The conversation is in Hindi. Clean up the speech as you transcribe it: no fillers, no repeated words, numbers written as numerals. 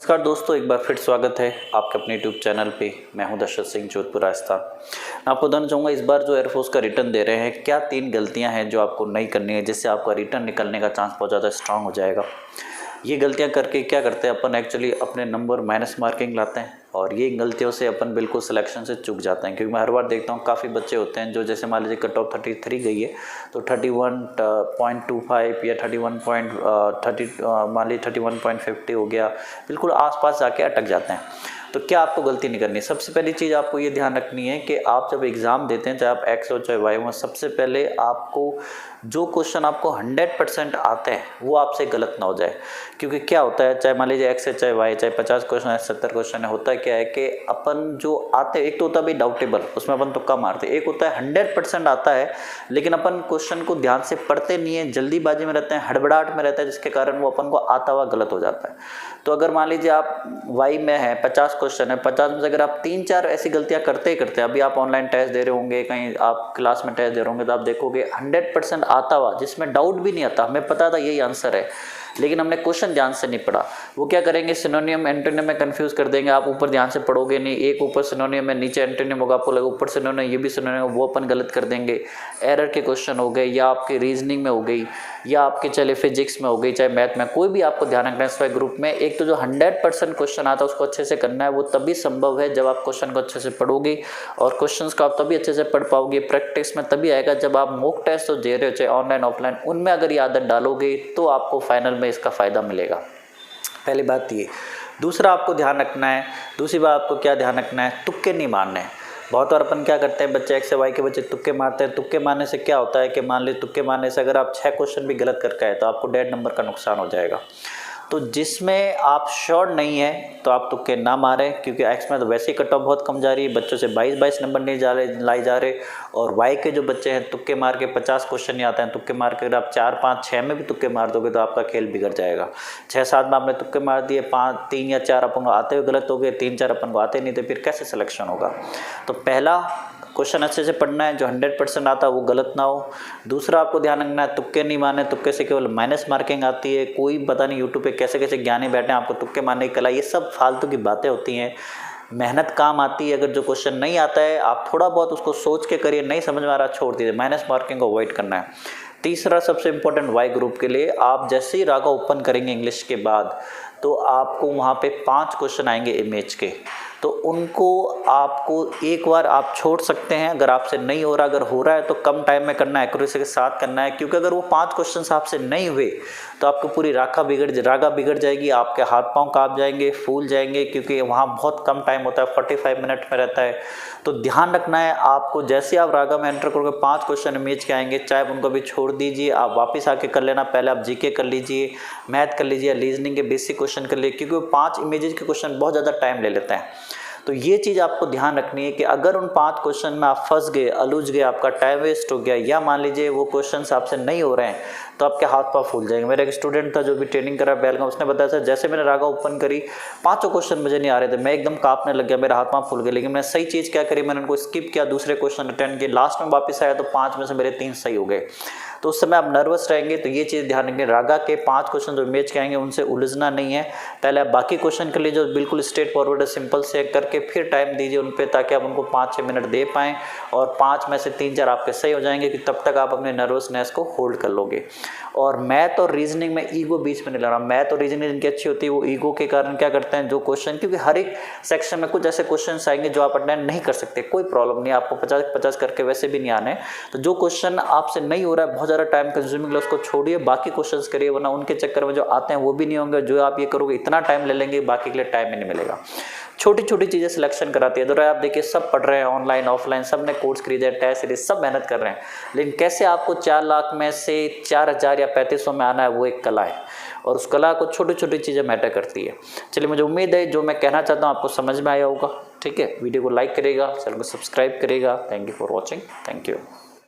नमस्कार दोस्तों, एक बार फिर स्वागत है आपके अपने यूट्यूब चैनल पे। मैं हूं दशरथ सिंह, जोधपुर राजस्थान। मैं आपको बताना चाहूँगा इस बार जो एयरफोर्स का रिटर्न दे रहे हैं, क्या 3 गलतियां हैं जो आपको नहीं करनी है, जिससे आपका रिटर्न निकलने का चांस बहुत ज़्यादा स्ट्रांग हो जाएगा। ये गलतियां करके क्या करते हैं अपन, एक्चुअली अपने नंबर माइनस मार्किंग लाते हैं और ये गलतियों से अपन बिल्कुल सिलेक्शन से चूक जाते हैं। क्योंकि मैं हर बार देखता हूँ काफ़ी बच्चे होते हैं जो, जैसे मान लीजिए कट ऑफ 33 गई है तो 31.25 या 31.30 मान लीजिए 31.50 हो गया, बिल्कुल आसपास जाके अटक जाते हैं। तो क्या आपको गलती नहीं करनी। सबसे पहली चीज़ आपको ये ध्यान रखनी है कि आप जब एग्ज़ाम देते हैं, चाहे आप एक्स हो चाहे वाई हो, सबसे पहले आपको जो क्वेश्चन आपको 100% आते हैं वो आपसे गलत ना हो जाए। क्योंकि क्या होता है, चाहे मान लीजिए एक्स है चाहे वाई, चाहे 50 क्वेश्चन है 70 क्वेश्चन है, होता है क्या है कि अपन जो आते हैं, एक तो होता है भाई डाउटेबल, उसमें अपन तुक्का मारते हैं। एक होता है 100% आता है लेकिन अपन क्वेश्चन को ध्यान से पढ़ते नहीं है, जल्दीबाजी में रहते हैं, हड़बड़ाहट में रहता है, जिसके कारण वो अपन को आता हुआ गलत हो जाता है। तो अगर मान लीजिए आप वाई में है, 50 क्वेश्चन है, 50 में से अगर आप 3-4 ऐसी गलतियां करते ही करते हैं, अभी आप ऑनलाइन टेस्ट दे रहे होंगे, कहीं आप क्लास में टेस्ट दे रहे होंगे, तो आप देखोगे 100% आता हुआ, जिसमें डाउट भी नहीं आता, हमें पता था यही आंसर है, लेकिन हमने क्वेश्चन ध्यान से नहीं पढ़ा। वो क्या करेंगे, सिनोनियम एंटोनियम में कंफ्यूज कर देंगे। आप ऊपर ध्यान से पढ़ोगे नहीं, एक ऊपर सिनोनियम है नीचे एंटोनियम होगा, आपको लगा ऊपर सिनोनियम ये भी सिनोनियम, वो अपन गलत कर देंगे। एरर के क्वेश्चन हो गए, या आपके रीजनिंग में हो गई, या आपके चले फिजिक्स में हो गई, चाहे मैथ में, कोई भी आपको ध्यान रखना है इस ग्रुप में। एक तो जो 100% क्वेश्चन आता है उसको अच्छे से करना है। वो तभी संभव है जब आप क्वेश्चन को अच्छे से पढ़ोगे, और क्वेश्चन को आप तभी अच्छे से पढ़ पाओगे, प्रैक्टिस में तभी आएगा जब आप मॉक टेस्ट तो दे रहे हो, चाहे ऑनलाइन ऑफलाइन, उनमें अगर ये आदत डालोगे तो आपको फाइनल में इसका फ़ायदा मिलेगा। पहली बात ये। दूसरा आपको ध्यान रखना है, दूसरी बात आपको क्या ध्यान रखना है, तुक्के नहीं मारने हैं। बहुत बार अपन क्या करते हैं, बच्चे एक्स से वाई के बच्चे तुक्के मारते हैं। तुक्के मारने से क्या होता है कि मान लीजिए तुक्के मारने से अगर आप 6 क्वेश्चन भी गलत करके आए तो आपको 1.5 नंबर का नुकसान हो जाएगा। तो जिसमें आप श्योर नहीं है तो आप तुक्के ना मारें, क्योंकि एक्स में तो वैसे ही कट ऑफ बहुत कम जा रही है, बच्चों से 22 नंबर नहीं लाए जा रहे। और वाई के जो बच्चे हैं तुक्के मार के 50 क्वेश्चन नहीं आते हैं, तुक्के मार के अगर आप 4, 5, 6 में भी तुक्के मार दोगे तो आपका खेल बिगड़ जाएगा। 6-7 में आपने तुक्के मार दिए, 5, 3 या 4 अपन को आते हुए गलत हो गए, 3-4 अपन को आते नहीं, तो फिर कैसे सिलेक्शन होगा। तो पहला क्वेश्चन अच्छे से पढ़ना है, जो 100% आता है वो गलत ना हो। दूसरा आपको ध्यान रखना है, तुक्के नहीं मारने, तुक्के से केवल माइनस मार्किंग आती है। कोई पता नहीं यूट्यूब पे कैसे कैसे ज्ञानी बैठे हैं आपको तुक्के मारने की कला, ये सब फालतू की बातें होती हैं। मेहनत काम आती है। अगर जो क्वेश्चन नहीं आता है आप थोड़ा बहुत उसको सोच के करिए, नहीं समझ में आ रहा छोड़ दीजिए, माइनस मार्किंग को अवॉइड करना है। तीसरा सबसे इंपॉर्टेंट वाई ग्रुप के लिए, आप जैसे ही रागा ओपन करेंगे इंग्लिश के बाद तो आपको वहाँ पे 5 क्वेश्चन आएंगे इमेज के, तो उनको आपको एक बार आप छोड़ सकते हैं अगर आपसे नहीं हो रहा। अगर हो रहा है तो कम टाइम में करना है, एक्यूरेसी के साथ करना है, क्योंकि अगर वो 5 क्वेश्चन आपसे नहीं हुए तो आपकी पूरी रागा बिगड़ जाएगी, आपके हाथ पांव कांप जाएंगे, फूल जाएंगे, क्योंकि वहाँ बहुत कम टाइम होता है, 45 मिनट में रहता है। तो ध्यान रखना है आपको, जैसे आप रागा में एंटर करोगे 5 क्वेश्चन इमेज के आएंगे, चाहे उनको भी छोड़ दीजिए, आप वापस आके कर लेना। पहले आप जीके कर लीजिए, मैथ कर लीजिए, रीजनिंग के बेसिक क्वेश्चन कर लीजिए, क्योंकि वो 5 इमेजेस के क्वेश्चन बहुत ज़्यादा टाइम ले लेते हैं। तो ये चीज़ आपको ध्यान रखनी है कि अगर उन 5 क्वेश्चन में आप फंस गए, अलझ गए, आपका टाइम वेस्ट हो गया, या मान लीजिए वो क्वेश्चंस आपसे नहीं हो रहे हैं, तो आपके हाथ पाँव फूल जाएंगे। मेरा एक स्टूडेंट था जो भी ट्रेनिंग कर रहा है बेलगाम, उसने बताया सर जैसे मैंने रागा ओपन करी 5 क्वेश्चन मुझे नहीं आ रहे थे, मैं एकदम कांपने लग गया, मेरा हाथ पाँव फूल गए। लेकिन मैं सही चीज़ क्या करी, मैंने उनको स्किप किया, दूसरे क्वेश्चन अटेंड किए, लास्ट में वापस आया तो 5 में से मेरे 3 सही हो गए। तो उस समय आप नर्वस रहेंगे, तो ये चीज़ ध्यान रखेंगे। रागा के 5 क्वेश्चन जो इमेज के आएंगे उनसे उलझना नहीं है। पहले आप बाकी क्वेश्चन के लिए जो बिल्कुल स्ट्रेट फॉरवर्ड है, सिंपल से करके फिर टाइम दीजिए उन पे, ताकि आप उनको 5-6 मिनट दे पाएँ, और 5 में से 3-4 आपके सही हो जाएंगे, कि तब तक आप अपने नर्वसनेस को होल्ड कर लोगे। और मैथ और रीजनिंग में ईगो बीच में नहीं लाना। मैथ और रीजनिंग जिनकी अच्छी होती है वो ईगो के कारण क्या करते हैं, जो क्वेश्चन, क्योंकि हर एक सेक्शन में कुछ ऐसे क्वेश्चन आएंगे जो आप अटेंड नहीं कर सकते, कोई प्रॉब्लम नहीं, आपको 50-50 करके वैसे भी नहीं आने। तो जो क्वेश्चन आपसे नहीं हो रहा है, बहुत ज़्यादा टाइम कंज्यूमिंग, उसको छोड़िए, बाकी क्वेश्चंस करिए, वरना उनके चक्कर में जो आते हैं वो भी नहीं होंगे। जो आप ये करोगे इतना टाइम ले लेंगे, बाकी के लिए टाइम ही नहीं मिलेगा। छोटी छोटी चीज़ें सिलेक्शन कराती है। तो आप देखिए सब पढ़ रहे हैं, ऑनलाइन ऑफलाइन सब ने कोर्स खरीदे, टेस्ट सीरीज सब मेहनत कर रहे हैं, लेकिन कैसे आपको 4 लाख में से 4000 या 3500 में आना है, वो एक कला है, और उस कला को छोटी छोटी चीज़ें मैटर करती है। चलिए, मुझे उम्मीद है जो मैं कहना चाहता हूँ आपको समझ में आया होगा। ठीक है, वीडियो को लाइक करेगा, चैनल को सब्सक्राइब करेगा। Thank you for watching. Thank you.